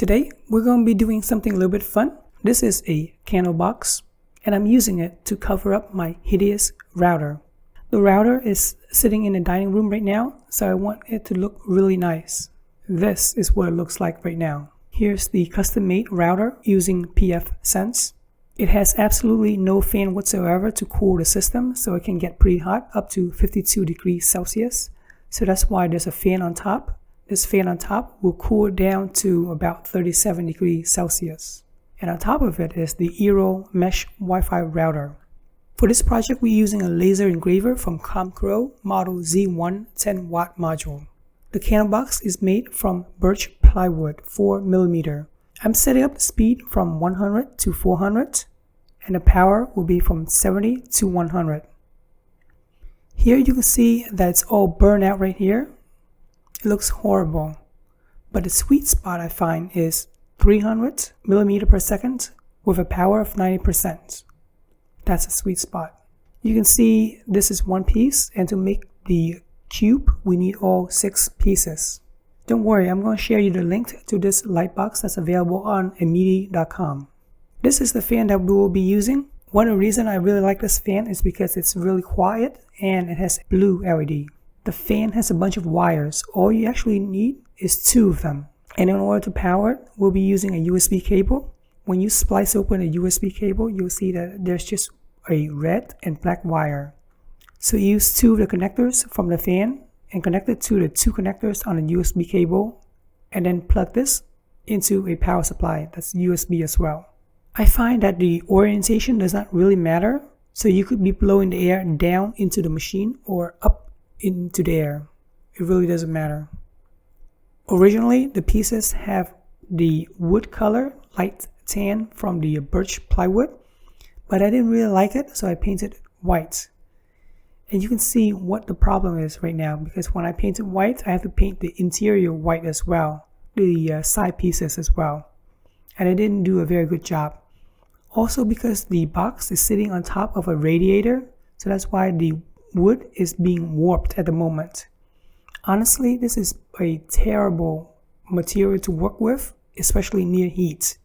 Today, we're going to be doing something a little bit fun. This is a candle box, and I'm using it to cover up my hideous router. The router is sitting in the dining room right now, so I want it to look really nice. This is what it looks like right now. Here's the custom-made router using PFSense. It has absolutely no fan whatsoever to cool the system, so it can get pretty hot, up to 52 degrees Celsius. So that's why there's a fan on top. This fan on top will cool it down to about 37 degrees Celsius. And on top of it is the Eero Mesh Wi-Fi router. For this project, we're using a laser engraver from Comgrow model Z1 10-watt module. The candle box is made from Birch plywood 4mm. I'm setting up the speed from 100 to 400, and the power will be from 70 to 100. Here you can see that it's all burned out right here. It looks horrible, but the sweet spot I find is 300 millimeter per second with a power of 90%. That's a sweet spot. You can see this is one piece, and to make the cube, we need all 6 pieces. Don't worry, I'm going to share you the link to this light box that's available on immedi.com. This is the fan that we will be using. One of the reasons I really like this fan is because it's really quiet and it has blue LED. The fan has a bunch of wires. All you actually need is 2 of them. And in order to power it, we'll be using a USB cable. When you splice open a USB cable, you'll see that there's just a red and black wire. So use 2 of the connectors from the fan and connect it to the 2 connectors on a USB cable, and then plug this into a power supply that's USB as well. I find that the orientation does not really matter, so you could be blowing the air down into the machine or up into the air. It really doesn't matter. Originally, the pieces have the wood color, light tan from the birch plywood, but I didn't really like it, so I painted white. And you can see what the problem is right now, because when I painted white, I have to paint the interior white as well, the side pieces as well. And I didn't do a very good job. Also because the box is sitting on top of a radiator, so that's why the wood is being warped at the moment. Honestly, this is a terrible material to work with, especially near heat.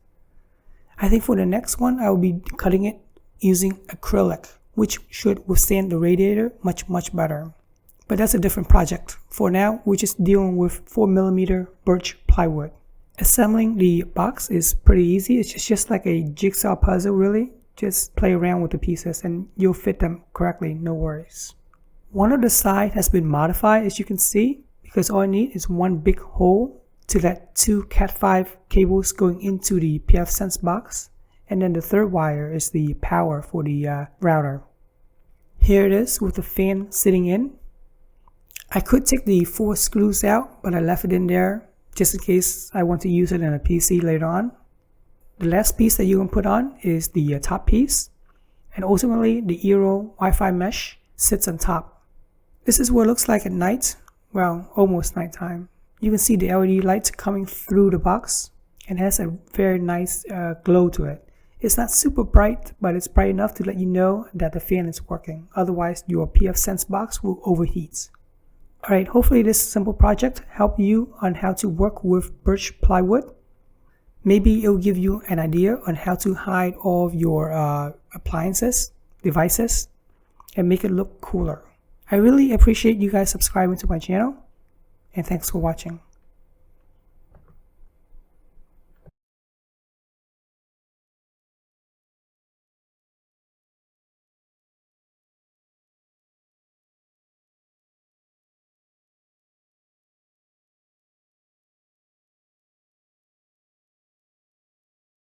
I think for the next one, I will be cutting it using acrylic, which should withstand the radiator much better. But that's a different project. For now, we're just dealing with 4mm birch plywood. Assembling the box is pretty easy. It's just like a jigsaw puzzle, really. Just play around with the pieces and you'll fit them correctly, no worries. One of the sides has been modified, as you can see, because all I need is one big hole to let 2 Cat5 cables going into the PFSense box. And then the third wire is the power for the router. Here it is with the fan sitting in. I could take the 4 screws out, but I left it in there just in case I want to use it in a PC later on. The last piece that you're going to put on is the top piece. And ultimately, the Eero Wi-Fi mesh sits on top. This is what it looks like at night. Well, almost nighttime. You can see the LED lights coming through the box, and it has a very nice glow to it. It's not super bright, but it's bright enough to let you know that the fan is working. Otherwise, your PFSense box will overheat. Alright, hopefully this simple project helped you on how to work with birch plywood. Maybe it will give you an idea on how to hide all of your appliances, devices, and make it look cooler. I really appreciate you guys subscribing to my channel, and thanks for watching.